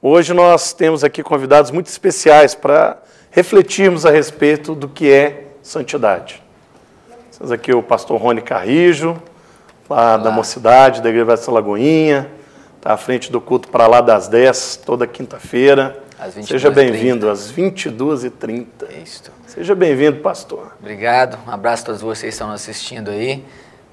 Hoje nós temos aqui convidados muito especiais para refletirmos a respeito do que é santidade. Temos aqui o pastor Rony Carrijo, lá da Mocidade, da Igreja da Lagoinha, está à frente do culto para lá das 10, toda quinta-feira. Seja bem-vindo, às 22h30. Isso. Seja bem-vindo, pastor. Obrigado, um abraço a todos vocês que estão nos assistindo aí.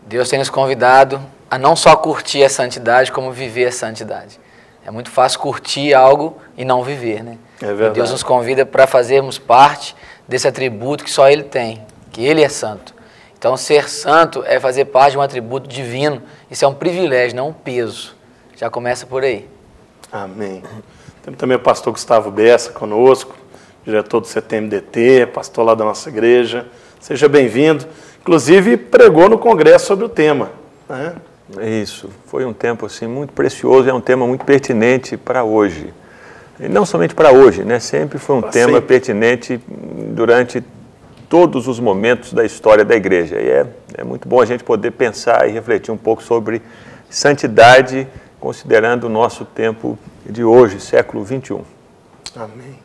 Deus tem nos convidado a não só curtir a santidade, como viver a santidade. É muito fácil curtir algo e não viver, né? É verdade. E Deus nos convida para fazermos parte desse atributo que só Ele tem, que Ele é santo. Então, ser santo é fazer parte de um atributo divino. Isso é um privilégio, não um peso. Já começa por aí. Amém. Temos também o pastor Gustavo Bessa conosco, diretor do CTMDT, pastor lá da nossa igreja. Seja bem-vindo. Inclusive, pregou no congresso sobre o tema, né? Isso, foi um tempo assim, muito precioso, é um tema muito pertinente para hoje. E não somente para hoje, né? Sempre foi um tema pertinente durante todos os momentos da história da igreja. E é muito bom a gente poder pensar e refletir um pouco sobre santidade, considerando o nosso tempo de hoje, século XXI. Amém.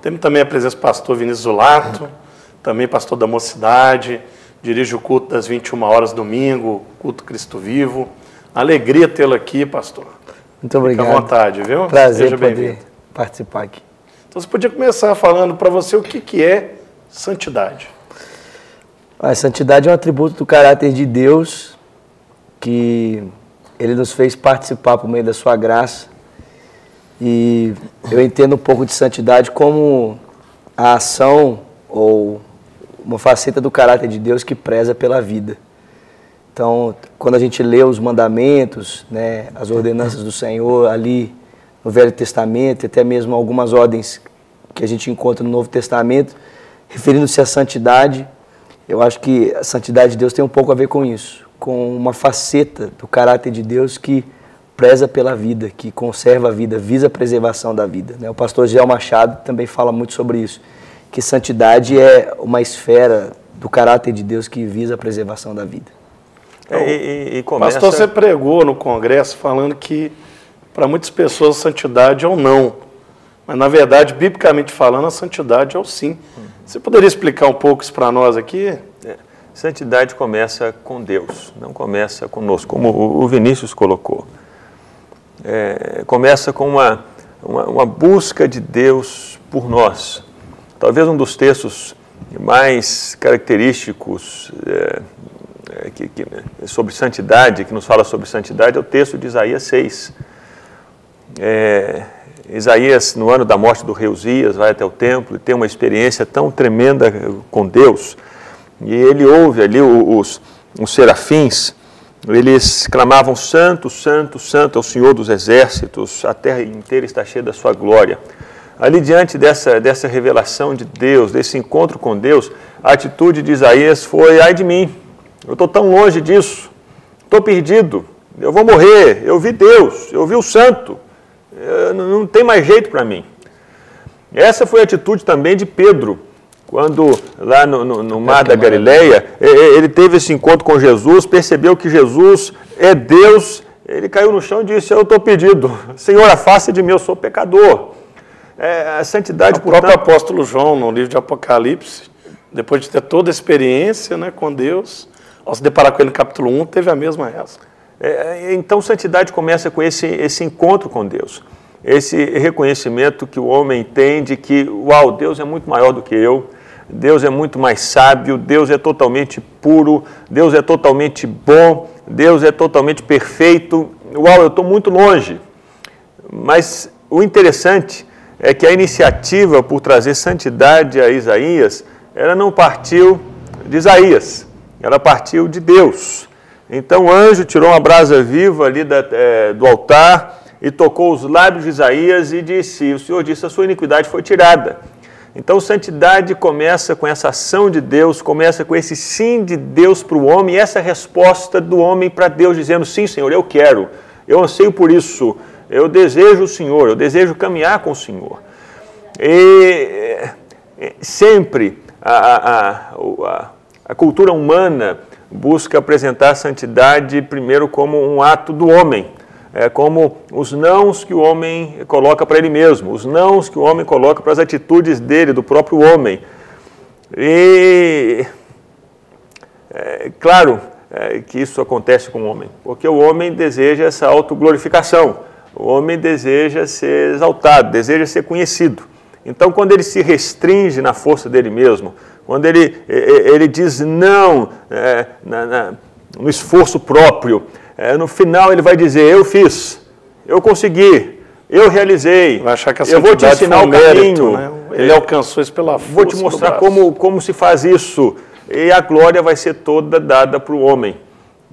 Temos também a presença do pastor Vinícius Zulato, também pastor da Mocidade, dirige o culto das 21 horas domingo, culto Cristo Vivo. Alegria tê-lo aqui, pastor. Muito obrigado. Fique à vontade, viu? Prazer Seja poder participar aqui. Então você podia começar falando para você o que é santidade. A santidade é um atributo do caráter de Deus que Ele nos fez participar por meio da sua graça. E eu entendo um pouco de santidade como a ação ou uma faceta do caráter de Deus que preza pela vida. Então, quando a gente lê os mandamentos, né, as ordenanças do Senhor ali no Velho Testamento, e até mesmo algumas ordens que a gente encontra no Novo Testamento, referindo-se à santidade, eu acho que a santidade de Deus tem um pouco a ver com isso, com uma faceta do caráter de Deus que preza pela vida, que conserva a vida, visa a preservação da vida, né? O pastor Gel Machado também fala muito sobre isso, que santidade é uma esfera do caráter de Deus que visa a preservação da vida. Então, pastor, você pregou no congresso falando que para muitas pessoas a santidade é o não, mas na verdade, biblicamente falando, a santidade é o sim. Você poderia explicar um pouco isso para nós aqui? Santidade começa com Deus, não começa conosco, como o Vinícius colocou. Começa com uma busca de Deus por nós. Talvez um dos textos mais característicos sobre santidade, que nos fala sobre santidade, é o texto de Isaías 6. Isaías, no ano da morte do rei Uzias, vai até o templo e tem uma experiência tão tremenda com Deus. E ele ouve ali os serafins, eles clamavam: Santo, Santo, Santo é o Senhor dos exércitos, a terra inteira está cheia da sua glória. Ali diante dessa revelação de Deus, desse encontro com Deus, a atitude de Isaías foi: ai de mim, eu estou tão longe disso, estou perdido, eu vou morrer, eu vi Deus, eu vi o Santo, não tem mais jeito para mim. Essa foi a atitude também de Pedro, quando lá no mar da Galileia, ele teve esse encontro com Jesus, percebeu que Jesus é Deus, ele caiu no chão e disse: eu estou perdido, Senhor, afaste de mim, eu sou pecador. A santidade, o próprio apóstolo João, no livro de Apocalipse, depois de ter toda a experiência, né, com Deus, ao se deparar com ele no capítulo 1, teve a mesma reação. Então, santidade começa com esse encontro com Deus, esse reconhecimento que o homem tem de que, uau, Deus é muito maior do que eu, Deus é muito mais sábio, Deus é totalmente puro, Deus é totalmente bom, Deus é totalmente perfeito, uau, eu estou muito longe. Mas o interessante é que a iniciativa por trazer santidade a Isaías, ela não partiu de Isaías, ela partiu de Deus. Então o anjo tirou uma brasa viva ali do altar e tocou os lábios de Isaías e disse: o Senhor disse, a sua iniquidade foi tirada. Então santidade começa com essa ação de Deus, começa com esse sim de Deus para o homem, e essa resposta do homem para Deus dizendo: sim, Senhor, eu quero, eu anseio por isso, eu desejo o Senhor, eu desejo caminhar com o Senhor. E sempre a cultura humana busca apresentar a santidade primeiro como um ato do homem, como os nãos que o homem coloca para ele mesmo, os nãos que o homem coloca para as atitudes dele, do próprio homem. E, claro que isso acontece com o homem, porque o homem deseja essa autoglorificação, o homem deseja ser exaltado, deseja ser conhecido. Então, quando ele se restringe na força dele mesmo, quando ele diz não no esforço próprio, no final ele vai dizer, eu fiz, eu consegui, eu realizei, vai achar que a eu vou te ensinar o caminho, né? Ele alcançou isso pela força. Vou te mostrar como se faz isso, e a glória vai ser toda dada para o homem.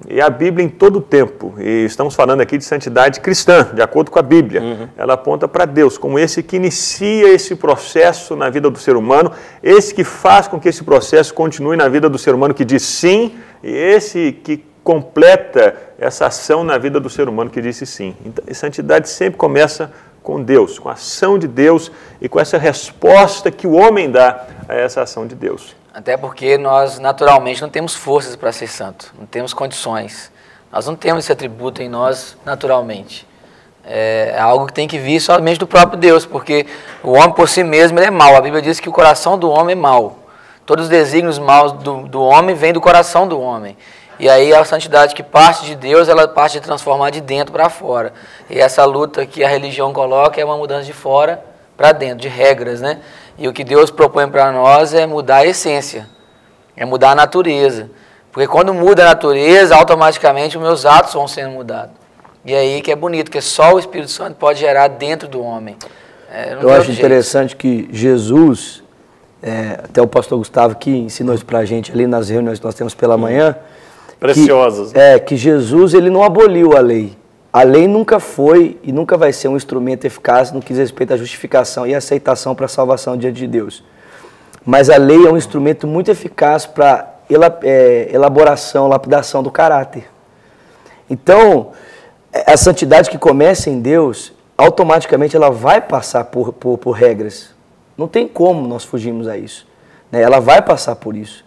E a Bíblia em todo o tempo, e estamos falando aqui de santidade cristã, de acordo com a Bíblia, ela aponta para Deus como esse que inicia esse processo na vida do ser humano, esse que faz com que esse processo continue na vida do ser humano que diz sim, e esse que completa essa ação na vida do ser humano que disse sim. Então, a santidade sempre começa com Deus, com a ação de Deus e com essa resposta que o homem dá a essa ação de Deus. Até porque nós, naturalmente, não temos forças para ser santo, não temos condições. Nós não temos esse atributo em nós naturalmente. É algo que tem que vir somente do próprio Deus, porque o homem por si mesmo ele é mau. A Bíblia diz que o coração do homem é mau. Todos os desígnios maus do homem vêm do coração do homem. E aí a santidade que parte de Deus, ela parte de transformar de dentro para fora. E essa luta que a religião coloca é uma mudança de fora para dentro, de regras, né? E o que Deus propõe para nós é mudar a essência, é mudar a natureza. Porque quando muda a natureza, automaticamente os meus atos vão sendo mudados. E aí que é bonito, que só o Espírito Santo pode gerar dentro do homem. Eu acho interessante que Jesus, até o pastor Gustavo que ensinou isso para a gente ali nas reuniões que nós temos pela manhã, preciosas. Que Jesus ele não aboliu a lei. A lei nunca foi e nunca vai ser um instrumento eficaz no que diz respeito à justificação e aceitação para a salvação diante de Deus. Mas a lei é um instrumento muito eficaz para elaboração, lapidação do caráter. Então, a santidade que começa em Deus, automaticamente ela vai passar por regras. Não tem como nós fugirmos a isso, né? Ela vai passar por isso,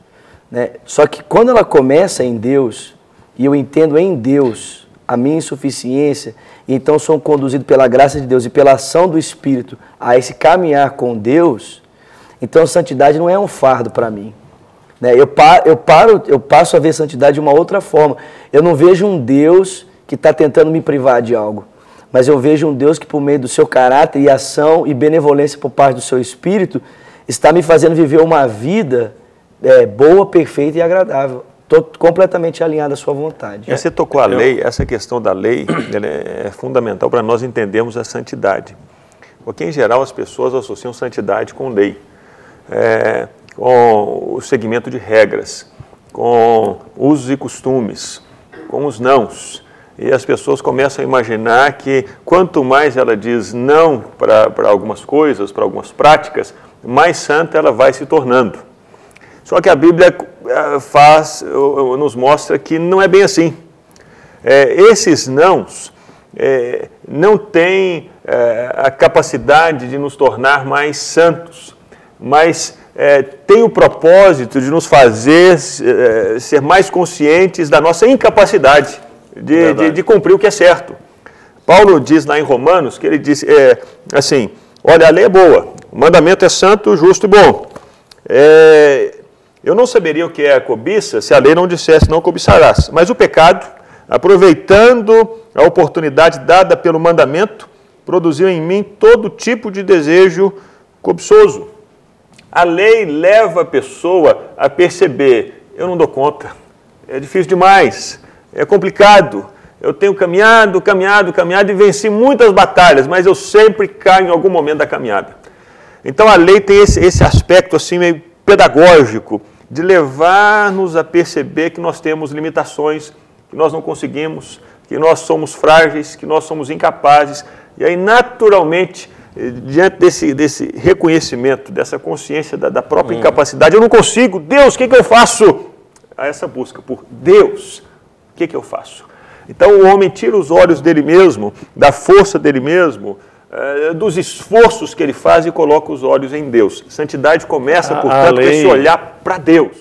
né? Só que quando ela começa em Deus, e eu entendo em Deus a minha insuficiência, e então sou conduzido pela graça de Deus e pela ação do Espírito a esse caminhar com Deus, então a santidade não é um fardo para mim, né? Eu passo a ver santidade de uma outra forma. Eu não vejo um Deus que está tentando me privar de algo, mas eu vejo um Deus que, por meio do seu caráter e ação e benevolência por parte do seu Espírito, está me fazendo viver uma vida boa, perfeita e agradável. Estou completamente alinhado à sua vontade. Você tocou a lei, essa questão da lei ela é fundamental para nós entendermos a santidade. Porque, em geral, as pessoas associam santidade com lei, com o seguimento de regras, com usos e costumes, com os nãos. E as pessoas começam a imaginar que quanto mais ela diz não para algumas coisas, para algumas práticas, mais santa ela vai se tornando. Só que a Bíblia nos mostra que não é bem assim. Esses nãos não têm a capacidade de nos tornar mais santos, mas tem o propósito de nos fazer ser mais conscientes da nossa incapacidade de cumprir o que é certo. Paulo diz lá em Romanos, que ele diz assim, olha, a lei é boa, o mandamento é santo, justo e bom. Eu não saberia o que é a cobiça se a lei não dissesse não cobiçarás. Mas o pecado, aproveitando a oportunidade dada pelo mandamento, produziu em mim todo tipo de desejo cobiçoso. A lei leva a pessoa a perceber, eu não dou conta, é difícil demais, é complicado, eu tenho caminhado e venci muitas batalhas, mas eu sempre caio em algum momento da caminhada. Então a lei tem esse aspecto assim meio pedagógico, de levar-nos a perceber que nós temos limitações, que nós não conseguimos, que nós somos frágeis, que nós somos incapazes. E aí, naturalmente, diante desse reconhecimento, dessa consciência da própria incapacidade, eu não consigo, Deus, o que eu faço? A essa busca por Deus, o que eu faço? Então o homem tira os olhos dele mesmo, da força dele mesmo, dos esforços que ele faz e coloca os olhos em Deus. Santidade começa, portanto, com esse olhar para Deus.